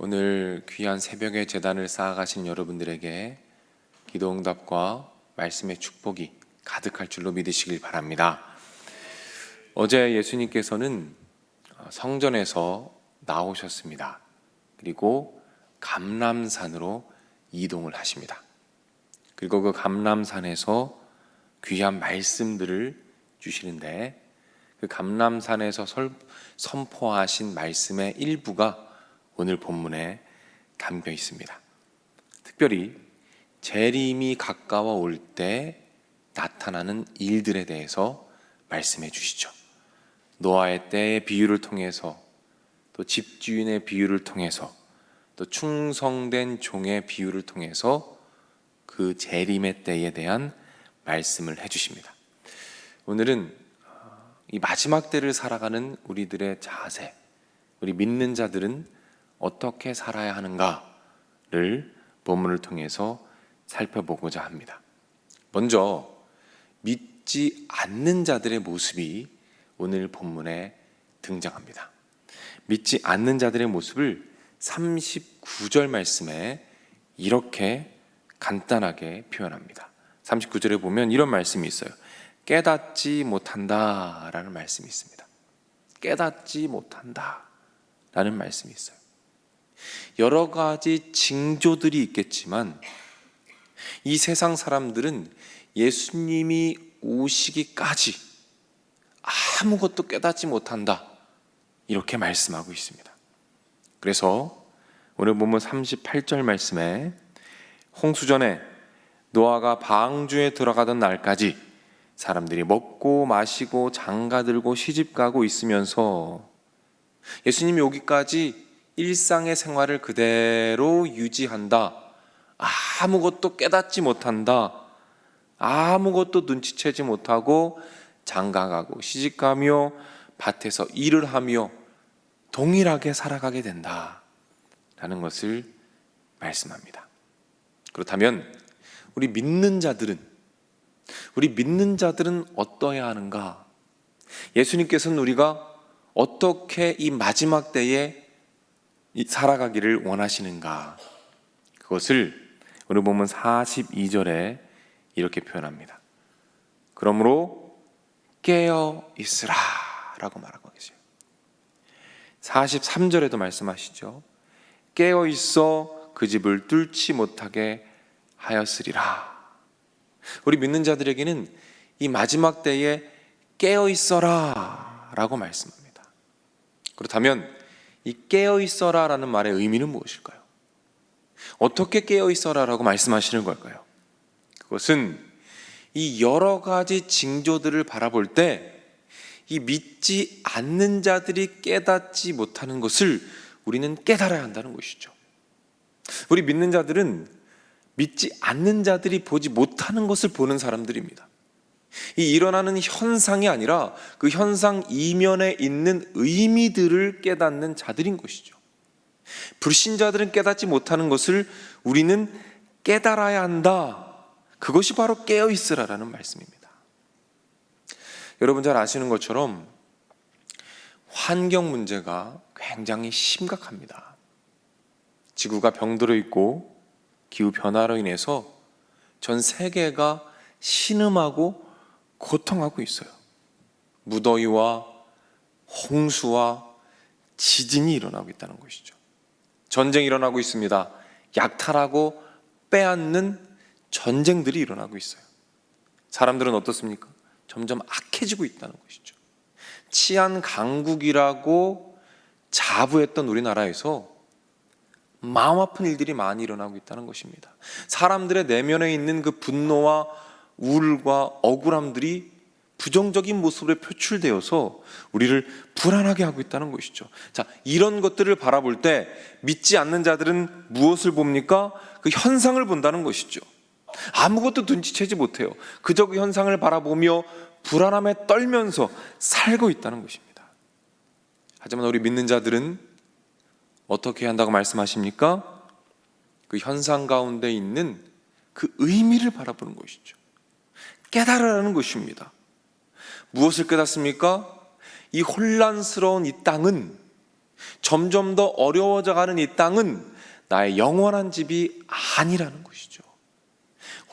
오늘 귀한 새벽의 제단을 쌓아가신 여러분들에게 기도응답과 말씀의 축복이 가득할 줄로 믿으시길 바랍니다. 어제 예수님께서는 성전에서 나오셨습니다. 그리고 감람산으로 이동을 하십니다. 그리고 그 감람산에서 귀한 말씀들을 주시는데, 그 감람산에서 선포하신 말씀의 일부가 오늘 본문에 담겨 있습니다. 특별히 재림이 가까워 올 때 나타나는 일들에 대해서 말씀해 주시죠. 노아의 때의 비유를 통해서, 또 집주인의 비유를 통해서, 또 충성된 종의 비유를 통해서 그 재림의 때에 대한 말씀을 해주십니다. 오늘은 이 마지막 때를 살아가는 우리들의 자세, 우리 믿는 자들은 어떻게 살아야 하는가를 본문을 통해서 살펴보고자 합니다. 먼저 믿지 않는 자들의 모습이 오늘 본문에 등장합니다. 믿지 않는 자들의 모습을 39절 말씀에 이렇게 간단하게 표현합니다. 39절에 보면 이런 말씀이 있어요. 깨닫지 못한다 라는 말씀이 있습니다. 깨닫지 못한다 라는 말씀이 있어요. 여러 가지 징조들이 있겠지만 이 세상 사람들은 예수님이 오시기까지 아무것도 깨닫지 못한다, 이렇게 말씀하고 있습니다. 그래서 오늘 본문 38절 말씀에 홍수전에 노아가 방주에 들어가던 날까지 사람들이 먹고 마시고 장가들고 시집가고 있으면서 예수님이 오기까지 일상의 생활을 그대로 유지한다, 아무것도 깨닫지 못한다, 아무것도 눈치채지 못하고 장가가고 시집가며 밭에서 일을 하며 동일하게 살아가게 된다라는 것을 말씀합니다. 그렇다면 우리 믿는 자들은 어떠해야 하는가? 예수님께서는 우리가 어떻게 이 마지막 때에 살아가기를 원하시는가? 그것을 오늘 보면 42절에 이렇게 표현합니다. 그러므로 깨어 있으라 라고 말하고 계세요. 43절에도 말씀하시죠. 깨어 있어 그 집을 뚫지 못하게 하였으리라. 우리 믿는 자들에게는 이 마지막 때에 깨어 있어라 라고 말씀합니다. 그렇다면 이 깨어 있어라 라는 말의 의미는 무엇일까요? 어떻게 깨어 있어라 라고 말씀하시는 걸까요? 그것은 이 여러 가지 징조들을 바라볼 때 이 믿지 않는 자들이 깨닫지 못하는 것을 우리는 깨달아야 한다는 것이죠. 우리 믿는 자들은 믿지 않는 자들이 보지 못하는 것을 보는 사람들입니다. 이 일어나는 현상이 아니라 그 현상 이면에 있는 의미들을 깨닫는 자들인 것이죠. 불신자들은 깨닫지 못하는 것을 우리는 깨달아야 한다. 그것이 바로 깨어있으라라는 말씀입니다. 여러분 잘 아시는 것처럼 환경 문제가 굉장히 심각합니다. 지구가 병들어 있고 기후변화로 인해서 전 세계가 신음하고 고통하고 있어요. 무더위와 홍수와 지진이 일어나고 있다는 것이죠. 전쟁이 일어나고 있습니다. 약탈하고 빼앗는 전쟁들이 일어나고 있어요. 사람들은 어떻습니까? 점점 악해지고 있다는 것이죠. 치안 강국이라고 자부했던 우리나라에서 마음 아픈 일들이 많이 일어나고 있다는 것입니다. 사람들의 내면에 있는 그 분노와 우울과 억울함들이 부정적인 모습으로 표출되어서 우리를 불안하게 하고 있다는 것이죠. 자, 이런 것들을 바라볼 때 믿지 않는 자들은 무엇을 봅니까? 그 현상을 본다는 것이죠. 아무것도 눈치채지 못해요. 그저 그 현상을 바라보며 불안함에 떨면서 살고 있다는 것입니다. 하지만 우리 믿는 자들은 어떻게 한다고 말씀하십니까? 그 현상 가운데 있는 그 의미를 바라보는 것이죠. 깨달으라는 것입니다. 무엇을 깨닫습니까? 이 혼란스러운 이 땅은 점점 더 어려워져가는 이 땅은 나의 영원한 집이 아니라는 것이죠.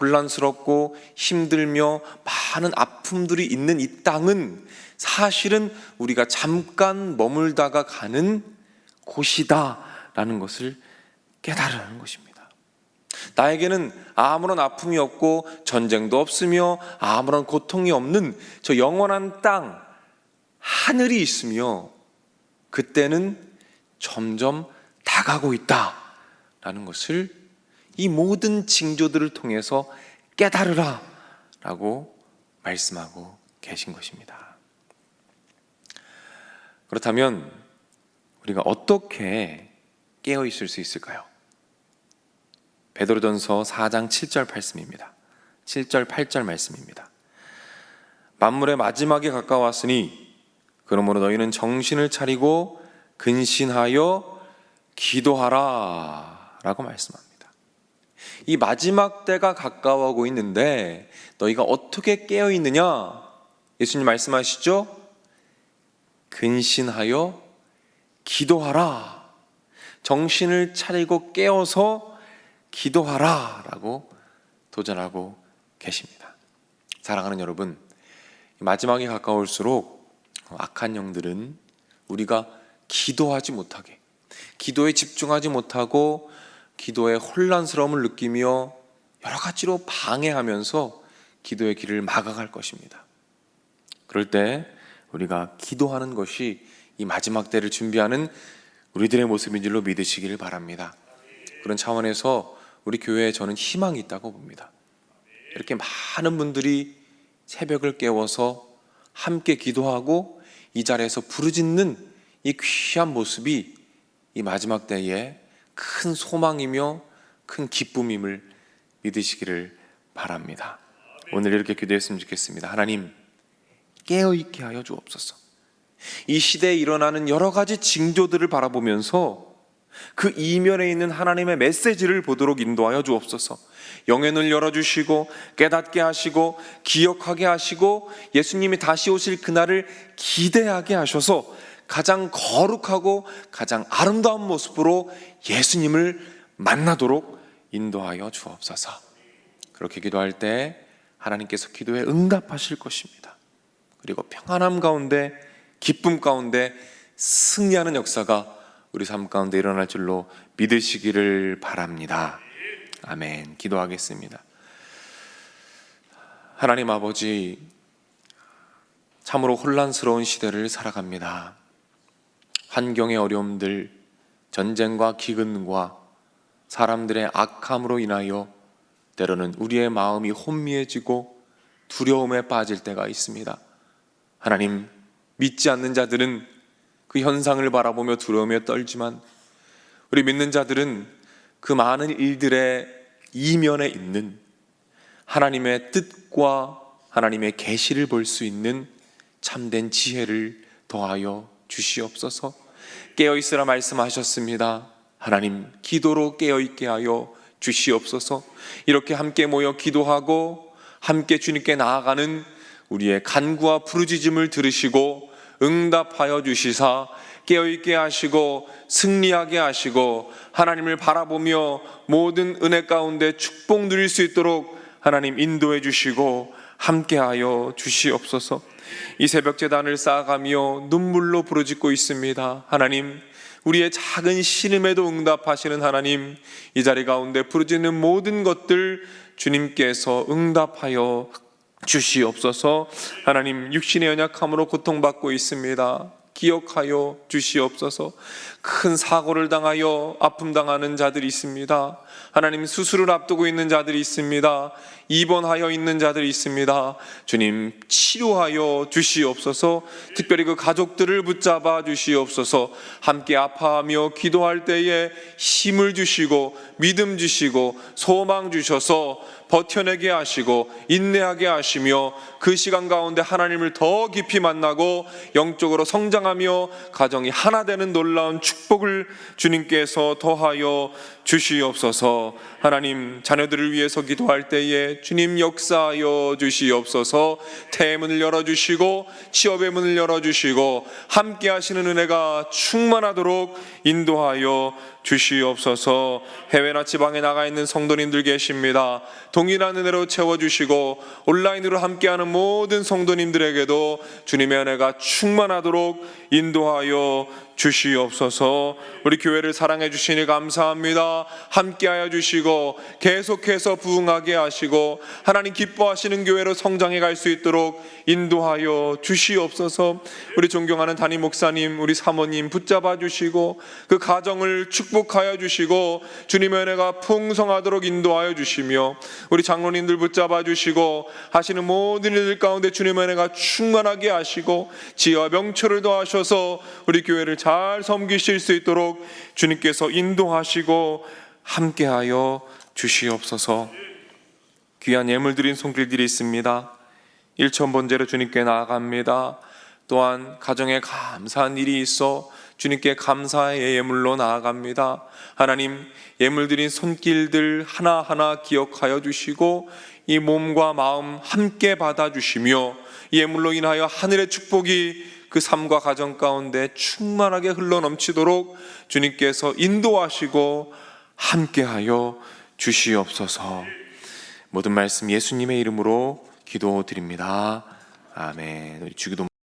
혼란스럽고 힘들며 많은 아픔들이 있는 이 땅은 사실은 우리가 잠깐 머물다가 가는 곳이다라는 것을 깨달으라는 것입니다. 나에게는 아무런 아픔이 없고 전쟁도 없으며 아무런 고통이 없는 저 영원한 땅, 하늘이 있으며 그때는 점점 다가고 있다라는 것을 이 모든 징조들을 통해서 깨달으라 라고 말씀하고 계신 것입니다. 그렇다면 우리가 어떻게 깨어 있을 수 있을까요? 베드로전서 4장 7절 말씀입니다. 7절 8절 말씀입니다. 만물의 마지막이 가까웠으니 그러므로 너희는 정신을 차리고 근신하여 기도하라 라고 말씀합니다. 이 마지막 때가 가까워오고 있는데 너희가 어떻게 깨어 있느냐? 예수님 말씀하시죠? 근신하여 기도하라. 정신을 차리고 깨어서 기도하라 라고 도전하고 계십니다. 사랑하는 여러분, 마지막이 가까울수록 악한 영들은 우리가 기도하지 못하게, 기도에 집중하지 못하고 기도에 혼란스러움을 느끼며 여러 가지로 방해하면서 기도의 길을 막아갈 것입니다. 그럴 때 우리가 기도하는 것이 이 마지막 때를 준비하는 우리들의 모습인 줄로 믿으시기를 바랍니다. 그런 차원에서 우리 교회에 저는 희망이 있다고 봅니다. 이렇게 많은 분들이 새벽을 깨워서 함께 기도하고 이 자리에서 부르짖는 이 귀한 모습이 이 마지막 때에 큰 소망이며 큰 기쁨임을 믿으시기를 바랍니다. 오늘 이렇게 기도했으면 좋겠습니다. 하나님, 깨어있게 하여 주옵소서. 이 시대에 일어나는 여러 가지 징조들을 바라보면서 그 이면에 있는 하나님의 메시지를 보도록 인도하여 주옵소서. 영의 눈을 열어주시고 깨닫게 하시고 기억하게 하시고 예수님이 다시 오실 그날을 기대하게 하셔서 가장 거룩하고 가장 아름다운 모습으로 예수님을 만나도록 인도하여 주옵소서. 그렇게 기도할 때 하나님께서 기도에 응답하실 것입니다. 그리고 평안함 가운데, 기쁨 가운데 승리하는 역사가 우리 삶 가운데 일어날 줄로 믿으시기를 바랍니다. 아멘. 기도하겠습니다. 하나님 아버지, 참으로 혼란스러운 시대를 살아갑니다. 환경의 어려움들, 전쟁과 기근과 사람들의 악함으로 인하여 때로는 우리의 마음이 혼미해지고 두려움에 빠질 때가 있습니다. 하나님, 믿지 않는 자들은 그 현상을 바라보며 두려움에 떨지만 우리 믿는 자들은 그 많은 일들의 이면에 있는 하나님의 뜻과 하나님의 계시를 볼 수 있는 참된 지혜를 더하여 주시옵소서. 깨어있으라 말씀하셨습니다. 하나님, 기도로 깨어있게 하여 주시옵소서. 이렇게 함께 모여 기도하고 함께 주님께 나아가는 우리의 간구와 부르짖음을 들으시고 응답하여 주시사 깨어있게 하시고 승리하게 하시고 하나님을 바라보며 모든 은혜 가운데 축복 누릴 수 있도록 하나님 인도해 주시고 함께하여 주시옵소서. 이 새벽 제단을 쌓아가며 눈물로 부르짖고 있습니다. 하나님, 우리의 작은 신음에도 응답하시는 하나님, 이 자리 가운데 부르짖는 모든 것들 주님께서 응답하여 주시옵소서. 하나님, 육신의 연약함으로 고통받고 있습니다. 기억하여 주시옵소서. 큰 사고를 당하여 아픔 당하는 자들이 있습니다. 하나님, 수술을 앞두고 있는 자들이 있습니다. 입원하여 있는 자들이 있습니다. 주님, 치료하여 주시옵소서. 특별히 그 가족들을 붙잡아 주시옵소서. 함께 아파하며 기도할 때에 힘을 주시고 믿음 주시고 소망 주셔서 버텨내게 하시고 인내하게 하시며 그 시간 가운데 하나님을 더 깊이 만나고 영적으로 성장하며 가정이 하나 되는 놀라운 축복을 주님께서 더하여 주시옵소서. 하나님, 자녀들을 위해서 기도할 때에 주님 역사하여 주시옵소서. 태의 문을 열어주시고 취업의 문을 열어주시고 함께 하시는 은혜가 충만하도록 인도하여 주시옵소서. 해외나 지방에 나가 있는 성도님들 계십니다. 동일한 은혜로 채워주시고 온라인으로 함께하는 모든 성도님들에게도 주님의 은혜가 충만하도록 인도하여 주시옵소서. 우리 교회를 사랑해 주시니 감사합니다. 함께하여 주시고 계속해서 부흥하게 하시고 하나님 기뻐하시는 교회로 성장해 갈 수 있도록 인도하여 주시옵소서. 우리 존경하는 담임 목사님, 우리 사모님 붙잡아 주시고 그 가정을 축복하여 주시고 주님의 은혜가 풍성하도록 인도하여 주시며 우리 장로님들 붙잡아 주시고 하시는 모든 일들 가운데 주님의 은혜가 충만하게 하시고 지혜와 명철을 더하셔서 우리 교회를 잘 섬기실 수 있도록 주님께서 인도하시고 함께하여 주시옵소서. 귀한 예물 드린 손길들이 있습니다. 일천번제로 주님께 나아갑니다. 또한 가정에 감사한 일이 있어 주님께 감사의 예물로 나아갑니다. 하나님, 예물 드린 손길들 하나하나 기억하여 주시고 이 몸과 마음 함께 받아주시며 예물로 인하여 하늘의 축복이 그 삶과 가정 가운데 충만하게 흘러넘치도록 주님께서 인도하시고 함께하여 주시옵소서. 모든 말씀 예수님의 이름으로 기도드립니다. 아멘. 우리 주기도